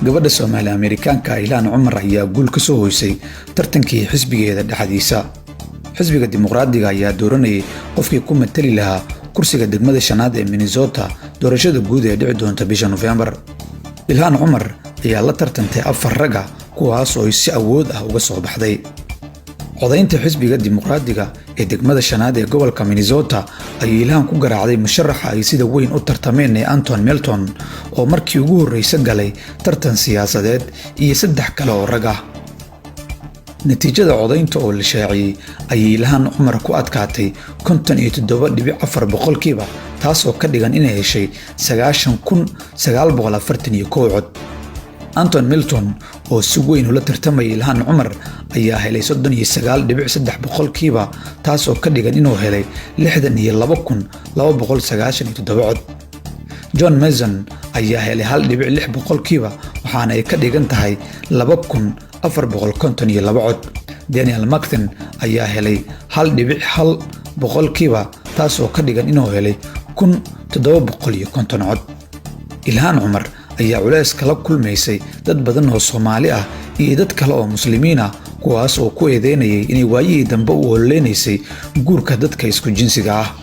gabadha Soomaali Amerikaanka Ilhaan Cumar ayaa guul ka soo hoysay tartankii xisbigeeda dhexdiisa. Xisbiga Dimuqraadiga ayaa dooranayay qofkii ku matali lahaa kursiga degmada shanaad ee Minnesota doorashada guud ee dhici doonta bisha November. Ilhaan Cumar ayaa la tartantay 4 rag ah kuwaas oo si awood ah uga soo baxday. codaynta xisbiga Dimuqraadiga ee degmada shanaad ee gobolka Minnesota ayay Ilhaan ku garaacday musharaxa ay sida weyn u tartameen ee Anton Melton oo markii ugu horeysay galay tartan siyaasadeed iyo 3 kale oo rag ah. natiijada codaynta oo la shaaciyay ayay Ilhaan Cumar ku adkaatay 57.4% taas oo ka dhigan inay heshay 90,941 cod. Anton Melton oo si weyn ula tartamay Ilhaan Cumar ayaa helay 39.3% taas oo ka dhigan inuu helay 62,297 cod. John Mason ayaa helay 1.6% waxaana ay ka dhigan tahay 2,452 cod. Daniel Martin ayaa helay 1.1% taas oo ka dhigan inuu helay 1,750 cod. Ilhaan Cumar ayaa culays kala kulmaysay dad badan oo Soomaali ah iyo dad kale oo Muslimiin ah kuwaas oo ku eedeynayay inay waayihii dambe u ololeynaysay guurka dadka isku jinsiga ah.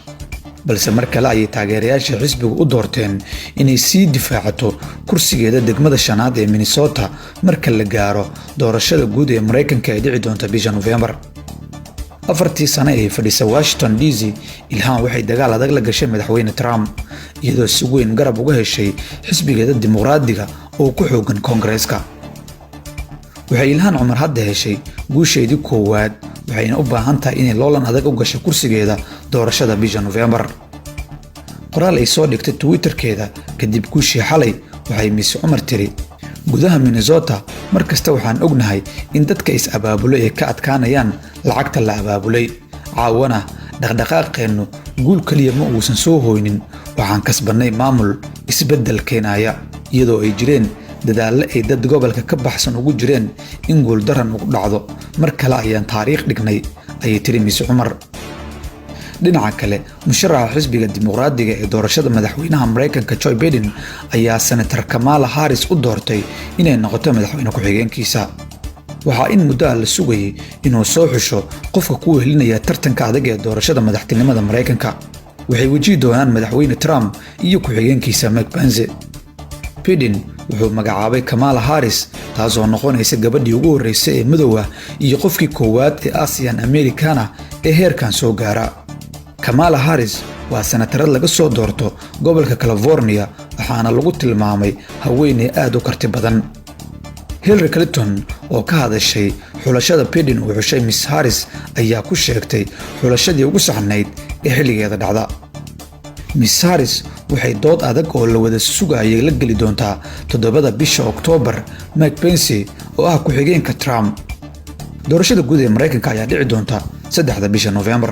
balse mar kale ay taageerayaasha xisbigu u doorteen inay sii difaacato kursigeeda degmada shanaad ee Minnesota marka la gaaro doorashada guud ee Mareykanka ee dhici doonta bisha November. 4 sano ee fadhisa Washington DC, Ilhaan waxay dagaal adag la gashay madaxweyne Trump iyadoo si weyn garab uga heshay xisbigeeda Dimuqraadiga oo ku xoogan Koongareeska. waxay Ilhaan Cumar hadda heshay guusheedii koowaad waxayna u baahan tahay inay loolan adag u gasho kursigeeda doorashada bisha November. qoraal ay soo dhigtay Twitterkeeda kadib guushii xalay waxay Miss Cumar tiri gudaha Minnesota markasta waxaan ognahay in dadka is abaabulay ay ka adkaanayaan lacagta la abaabulay. caawana dhaqdhaqaaqeenu guul kaliya ma uusan soo hooynin, waxaan kasbanay maamul isbedel keenaya iyadoo ay jireen dadaal ay dad gobolka ka baxsan ugu jireen in guul daran ugu dhacdo. mar kale ayaan taariikh dhignay ayay tiri Miss Cumar. dhinaca kale musharaxa xisbiga Dimuqraadiga ee doorashada madaxweynaha Mareykanka Joe Biden ayaa senator Kamala Harris u doortay inay noqoto madaxweyne ku xigeenkiisa. waxaa in muddo la sugayay inuu soo xusho qofka ku wehelinaya tartanka adag ee doorashada madaxtinimada Mareykanka. waxay wajihi doonaan madaxweyne Trump iyo ku xigeenkiisa Mike Pence. Biden wuxuu magacaabay Kamala Harris taasoo noqonaysa gabadhii ugu horeysay ee madow ah iyo qofkii koowaad ee Asian American ah ee heerkan soo gaara. Kamala Harris waa senatarad laga soo doorto gobolka California waxaana lagu tilmaamay haweeney aad u karti badan. Hillary Clinton oo ka hadashay xulashada Biden uu xushay Miss Harris ayaa ku sheegtay xulashadii ugu saxnayd ee xilligeeda dhacda. Miss Harris waxay dood adag oo la wada sugayay la gali doontaa 7 bisha October Mike Pence oo ah ku xigeenka Trump. doorashada guud ee Mareykanka ayaa dhici doonta 3 bisha November.